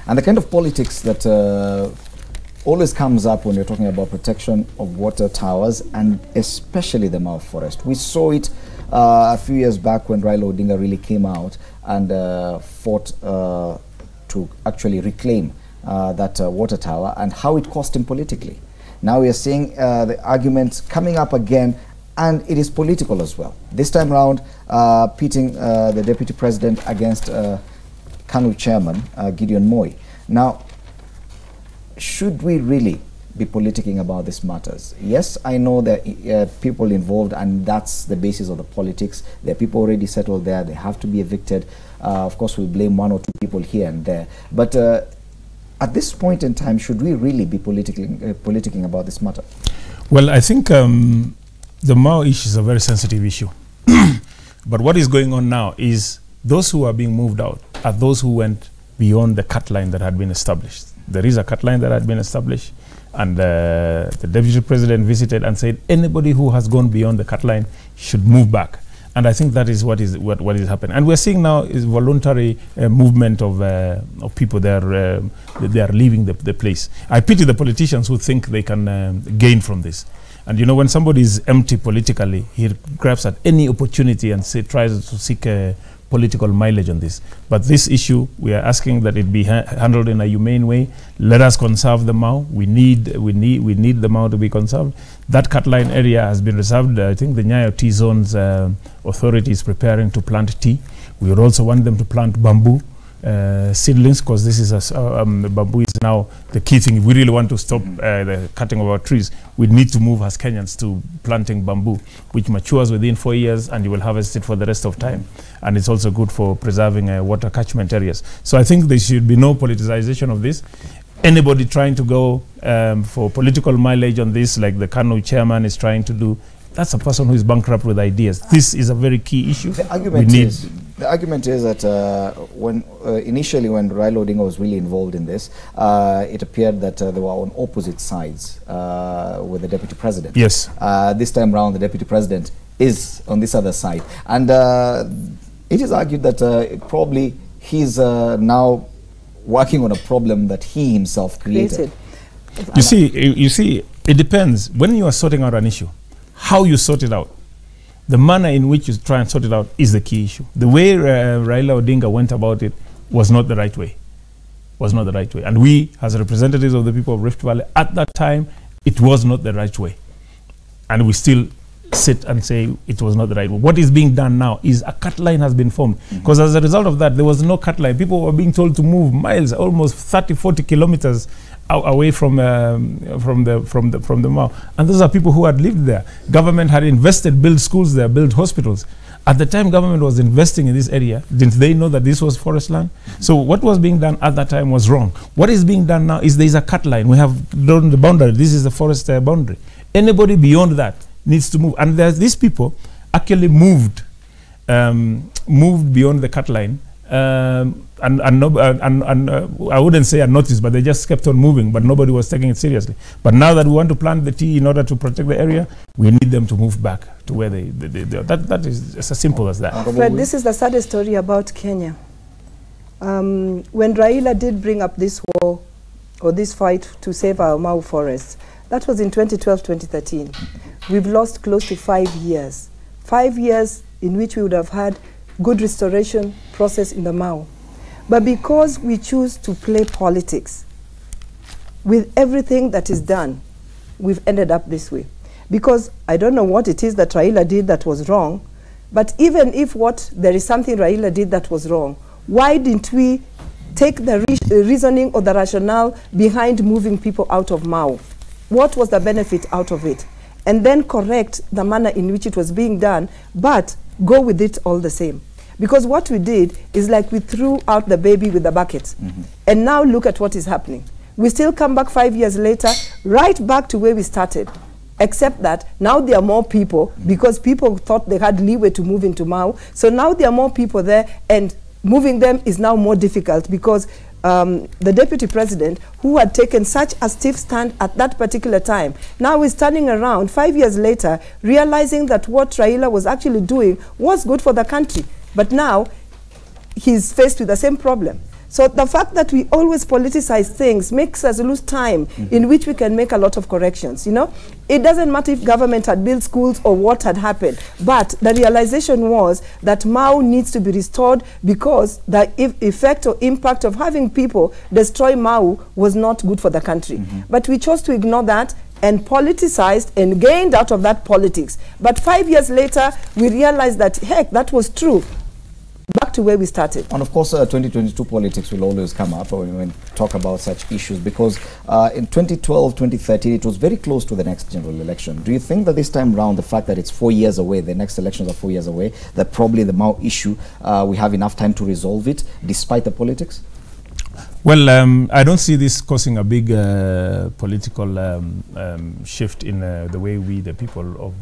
And the kind of politics that always comes up when you're talking about protection of water towers, and especially the Mau Forest. We saw it a few years back when Raila Odinga really came out and fought to actually reclaim that water tower, and how it cost him politically. Now we are seeing the arguments coming up again, and it is political as well. This time round, pitting the deputy president against KANU chairman, Gideon Moi. Now, should we really be politicking about these matters? Yes, I know that people involved, and that's the basis of the politics. There are people already settled there. They have to be evicted. Of course, we'll blame one or two people here and there. But at this point in time, should we really be politicking about this matter? Well, I think the Mau issue is a very sensitive issue. But what is going on now is those who are being moved out are those who went beyond the cut line that had been established. There is a cut line that had been established, and the deputy president visited and said anybody who has gone beyond the cut line should move back. And I think that is what is happening. And we're seeing now is voluntary movement of people. They are leaving the place. I pity the politicians who think they can gain from this. And you know, when somebody is empty politically, he grabs at any opportunity and tries to seek political mileage on this. But this issue, we are asking that it be handled in a humane way. Let us conserve the Mau. We need the Mau to be conserved. That cut line area has been reserved. I think the Nyayo Tea Zone's authority is preparing to plant tea. We would also want them to plant bamboo seedlings, because this is bamboo is now the key thing. If we really want to stop the cutting of our trees, we need to move as Kenyans to planting bamboo, which matures within 4 years, and you will harvest it for the rest of time. And it's also good for preserving water catchment areas. So I think there should be no politicization of this. Anybody trying to go for political mileage on this, like the KANU chairman is trying to do, that's a person who is bankrupt with ideas. This is a very key issue. The argument is that when initially when Raila Odinga was really involved in this, it appeared that they were on opposite sides with the deputy president. Yes. This time around, the deputy president is on this other side, and it is argued that probably he's now working on a problem that he himself created. You see, it depends. When you are sorting out an issue, how you sort it out, the manner in which you try and sort it out is the key issue. The way Raila Odinga went about it was not the right way. And we, as representatives of the people of Rift Valley, at that time, it was not the right way. And we still sit and say it was not the right way. What is being done now is a cut line has been formed. Because as a result of that, there was no cut line. People were being told to move miles, almost 30, 40 kilometers away from the Mau. And those are people who had lived there. Government had invested, built schools there, built hospitals. At the time government was investing in this area, didn't they know that this was forest land? So what was being done at that time was wrong. What is being done now is there is a cut line. We have drawn the boundary. This is the forest boundary. Anybody beyond that needs to move. And these people actually moved beyond the cut line. I wouldn't say unnoticed, but they just kept on moving, but nobody was taking it seriously. But now that we want to plant the tea in order to protect the area, we need them to move back to where they are. That is as simple as that. Fred, this is the saddest story about Kenya. When Raila did bring up this war, or this fight to save our Mau Forest, that was in 2012, 2013. We've lost close to 5 years. 5 years in which we would have had good restoration process in the Mau. But because we choose to play politics with everything that is done, we've ended up this way. Because I don't know what it is that Raila did that was wrong, but even if there is something Raila did that was wrong, why didn't we take the reasoning or the rationale behind moving people out of Mau? What was the benefit out of it? And then correct the manner in which it was being done, but go with it all the same. Because what we did is like we threw out the baby with the bucket. And now look at what is happening. We still come back 5 years later, right back to where we started. Except that now there are more people, because people thought they had leeway to move into Mau. So now there are more people there, and moving them is now more difficult, because the deputy president, who had taken such a stiff stand at that particular time, now is turning around 5 years later, realizing that what Raila was actually doing was good for the country. But now he's faced with the same problem. So the fact that we always politicize things makes us lose time in which we can make a lot of corrections, you know. It doesn't matter if government had built schools or what had happened, but the realization was that Mau needs to be restored because the effect or impact of having people destroy Mau was not good for the country. But we chose to ignore that and politicized and gained out of that politics. But 5 years later, we realized that, heck, that was true. Back to where we started. And of course, 2022 politics will always come up when we talk about such issues, because in 2012, 2013, it was very close to the next general election. Do you think that this time round, the fact that it's 4 years away, the next elections are 4 years away, that probably the Mau issue, we have enough time to resolve it, despite the politics? Well, I don't see this causing a big political shift in the way we, the people of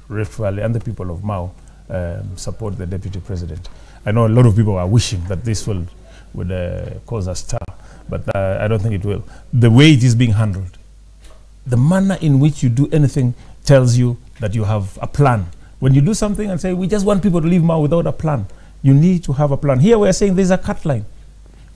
Rift Valley and the people of Mau, support the deputy president. I know a lot of people are wishing that this would cause a stir, but I don't think it will. The way it is being handled, the manner in which you do anything tells you that you have a plan. When you do something and say, we just want people to leave Mau without a plan, you need to have a plan. Here we are saying there's a cut line.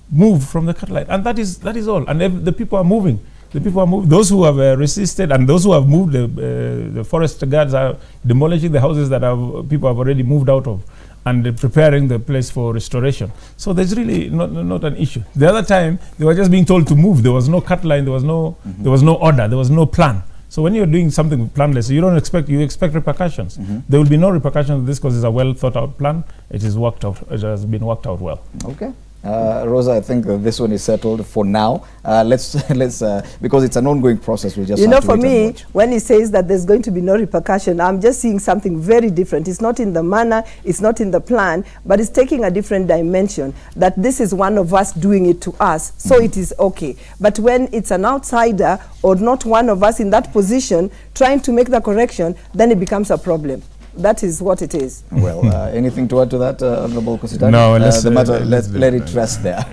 Move from the cut line, and that is all. And the people are moving. The people are moving. Those who have resisted and those who have moved, the forest guards are demolishing the houses that people have already moved out of, and preparing the place for restoration. So there's really not an issue. The other time they were just being told to move. There was no cut line. There was no order. There was no plan. So when you're doing something planless, you expect repercussions. There will be no repercussions. This because it's a well thought out plan. It is worked out. It has been worked out well. Okay. Rosa, I think this one is settled for now. Let's because it's an ongoing process. We just you know, for me, when he says that there's going to be no repercussion, I'm just seeing something very different. It's not in the manner, it's not in the plan, but it's taking a different dimension. That this is one of us doing it to us, so it is okay. But when it's an outsider or not one of us in that position trying to make the correction, then it becomes a problem. That is what it is. Well, anything to add to that, Honorable Kositani? No, let it rest there.